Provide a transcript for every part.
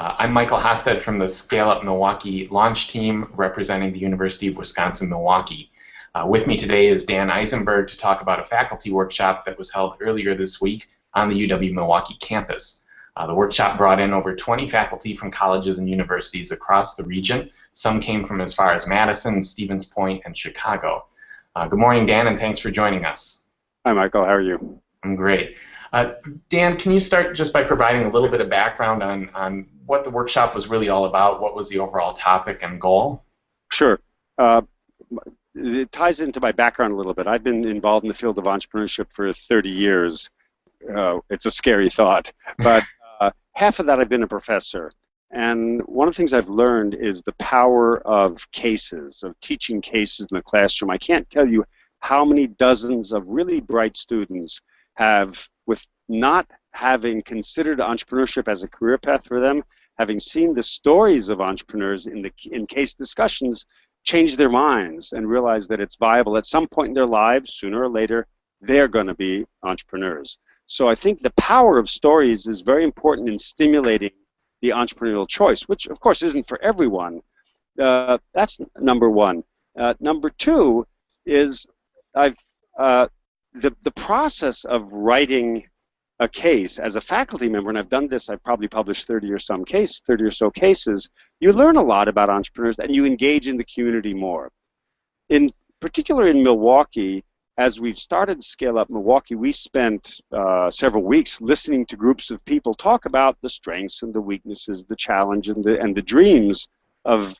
I'm Michael Hosted from the Scale Up Milwaukee launch team representing the University of Wisconsin-Milwaukee. With me today is Dan Isenberg to talk about a faculty workshop that was held earlier this week on the UW-Milwaukee campus. The workshop brought in over 20 faculty from colleges and universities across the region. Some came from as far as Madison, Stevens Point, and Chicago. Good morning, Dan, and thanks for joining us. Hi, Michael. How are you? I'm great. Dan, can you start just by providing a little bit of background on what the workshop was really all about? What was the overall topic and goal? Sure. It ties into my background a little bit. I've been involved in the field of entrepreneurship for 30 years. It's a scary thought, but half of that I've been a professor. And one of the things I've learned is the power of cases, of teaching cases in the classroom. I can't tell you how many dozens of really bright students have, with not having considered entrepreneurship as a career path for them, having seen the stories of entrepreneurs in case discussions, change their minds and realize that it's viable. At some point in their lives, sooner or later, they're going to be entrepreneurs. So I think the power of stories is very important in stimulating the entrepreneurial choice, which of course isn't for everyone. That's number one. Number two is the process of writing a case as a faculty member, and I've done this, I've probably published 30 or so cases, you learn a lot about entrepreneurs and you engage in the community more. In particular in Milwaukee, as we've started to scale up Milwaukee, we spent several weeks listening to groups of people talk about the strengths and the weaknesses, the challenge and the dreams of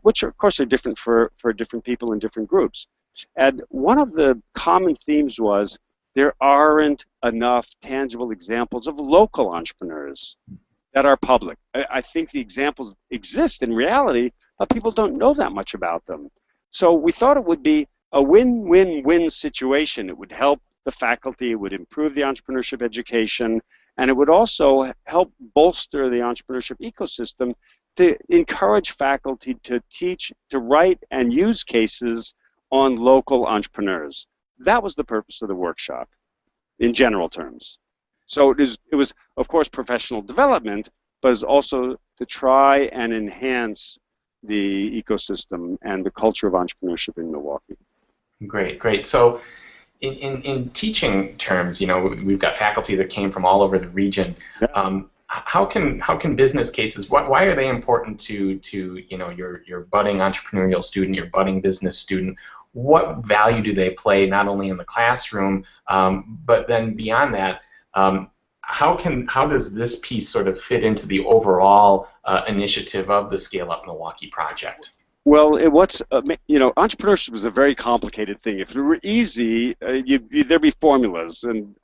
which of course are different for different people in different groups. And one of the common themes was there aren't enough tangible examples of local entrepreneurs that are public. I think the examples exist in reality, but people don't know that much about them. So we thought it would be a win-win-win situation. It would help the faculty, it would improve the entrepreneurship education, and it would also help bolster the entrepreneurship ecosystem to encourage faculty to teach, to write, and use cases on local entrepreneurs. That was the purpose of the workshop, in general terms. So it was, of course, professional development, but it was also to try and enhance the ecosystem and the culture of entrepreneurship in Milwaukee. Great, great. So in teaching terms, you know, we've got faculty that came from all over the region. Yeah. How can business cases, why are they important to you know, your budding entrepreneurial student, your budding business student? What value do they play not only in the classroom, but then beyond that, how does this piece sort of fit into the overall initiative of the Scale Up Milwaukee project? Well, you know, entrepreneurship is a very complicated thing. If it were easy, there'd be formulas, and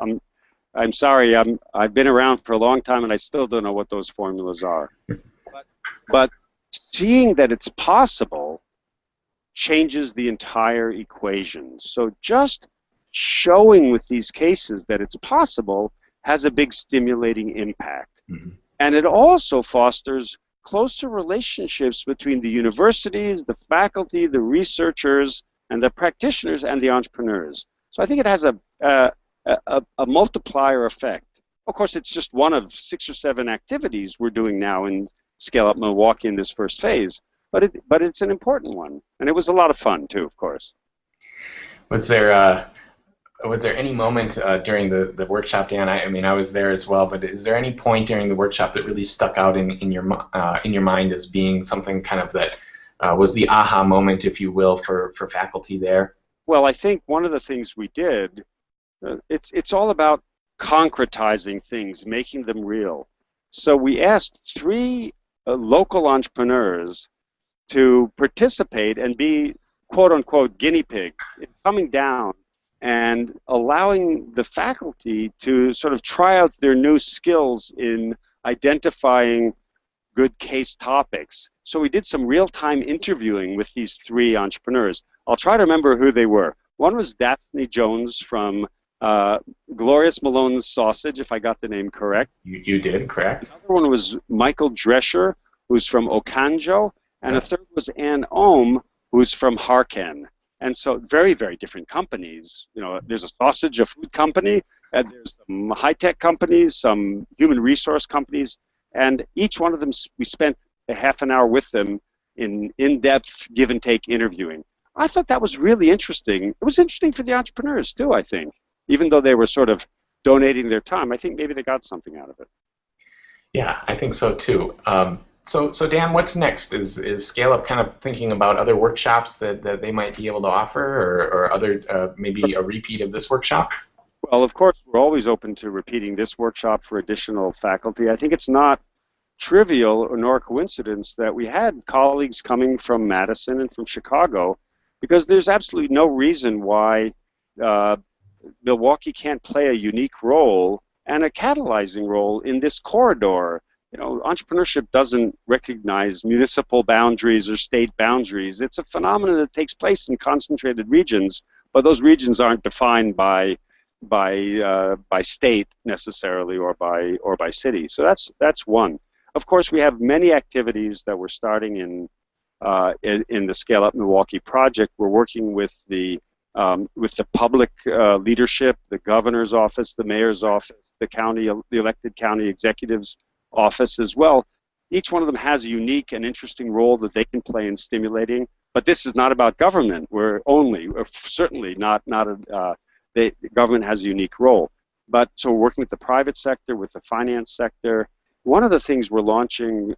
I'm sorry, I've been around for a long time, and I still don't know what those formulas are. But seeing that it's possible changes the entire equation. So just showing with these cases that it's possible has a big stimulating impact. Mm-hmm. And it also fosters closer relationships between the universities, the faculty, the researchers, and the practitioners and the entrepreneurs. So I think it has a multiplier effect. Of course, it's just one of 6 or 7 activities we're doing now in Scale Up Milwaukee in this first phase. But it's an important one, and it was a lot of fun too, of course. Was there any moment during the workshop, Dan? I mean, I was there as well. But is there any point during the workshop that really stuck out in your mind as being something kind of that was the aha moment, if you will, for faculty there? Well, I think one of the things we did, it's all about concretizing things, making them real. So we asked 3 local entrepreneurs to participate and be quote-unquote guinea pig, coming down and allowing the faculty to sort of try out their new skills in identifying good case topics. So we did some real-time interviewing with these 3 entrepreneurs. I'll try to remember who they were. One was Daphne Jones from Glorious Malone's Sausage, if I got the name correct. You did, correct. The other one was Michael Drescher, who's from Okanjo. And the third was Ann Ohm, who's from Harken. And so very, very different companies. You know, there's a food company, and there's some high-tech companies, some human resource companies, And each one of them, we spent a half an hour with them in-depth give and take interviewing. I thought that was really interesting. It was interesting for the entrepreneurs too, I think. Even though they were sort of donating their time, I think maybe they got something out of it. Yeah, I think so too. So Dan, what's next? Is Scale Up kind of thinking about other workshops that they might be able to offer, or other maybe a repeat of this workshop? Well, of course, we're always open to repeating this workshop for additional faculty. I think it's not trivial or nor a coincidence that we had colleagues coming from Madison and from Chicago, because there's absolutely no reason why Milwaukee can't play a unique role and a catalyzing role in this corridor. You know, entrepreneurship doesn't recognize municipal boundaries or state boundaries. It's a phenomenon that takes place in concentrated regions, but those regions aren't defined by state necessarily, or by city. So that's one. Of course, we have many activities that we're starting in the Scale Up Milwaukee project. We're working with the public leadership, the governor's office, the mayor's office, the elected county executive's office as well. Each one of them has a unique and interesting role that they can play in stimulating. But this is not about government. Certainly not the government has a unique role. But so we're working with the private sector, with the finance sector. One of the things we're launching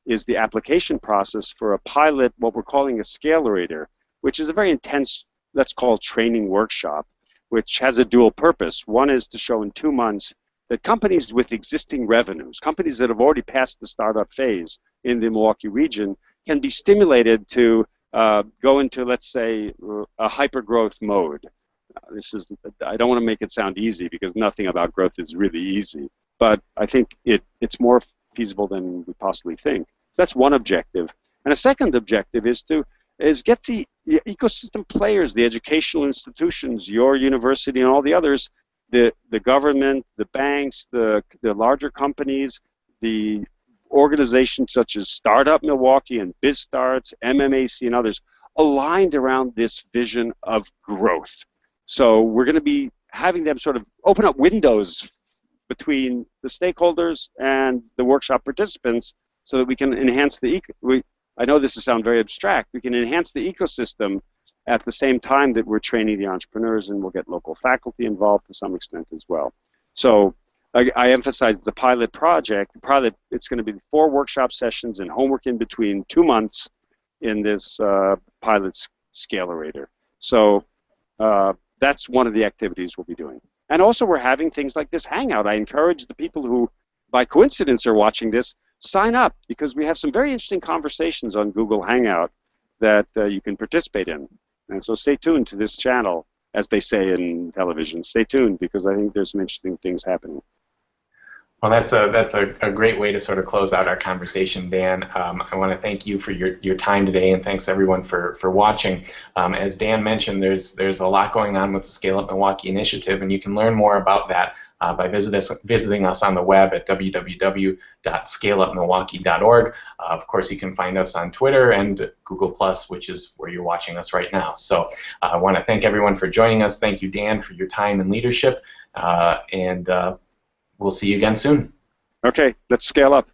is the application process for a pilot, what we're calling a scalerator, which is a very intense, let's call training workshop, which has a dual purpose. One is to show in 2 months that companies with existing revenues, companies that have already passed the startup phase in the Milwaukee region, can be stimulated to go into, let's say, a hyper-growth mode. I don't want to make it sound easy, because nothing about growth is really easy, but I think it's more feasible than we possibly think. So that's one objective. And a second objective is get the ecosystem players, the educational institutions, your university and all the others, the government, the banks, the larger companies, the organizations such as Startup Milwaukee and BizStarts, MMAC and others, aligned around this vision of growth. So we're going to be having them sort of open up windows between the stakeholders and the workshop participants, so that we can enhance I know this will sound very abstract. We can enhance the ecosystem at the same time that we're training the entrepreneurs, and we'll get local faculty involved to some extent as well. So I emphasize the pilot project. It's going to be 4 workshop sessions and homework in between 2 months in this pilot scalerator. So that's one of the activities we'll be doing. And also we're having things like this Hangout. I encourage the people who, by coincidence, are watching this, sign up, because we have some very interesting conversations on Google Hangout that you can participate in. And so stay tuned to this channel, as they say in television. Stay tuned, because I think there's some interesting things happening. Well, that's a great way to sort of close out our conversation, Dan. I want to thank you for your time today, and thanks everyone for watching. As Dan mentioned, there's a lot going on with the Scale Up Milwaukee initiative, and you can learn more about that by visiting us on the web at www.scaleupmilwaukee.org. Of course, you can find us on Twitter and Google+, which is where you're watching us right now. So I want to thank everyone for joining us. Thank you, Dan, for your time and leadership, and we'll see you again soon. Okay, let's scale up.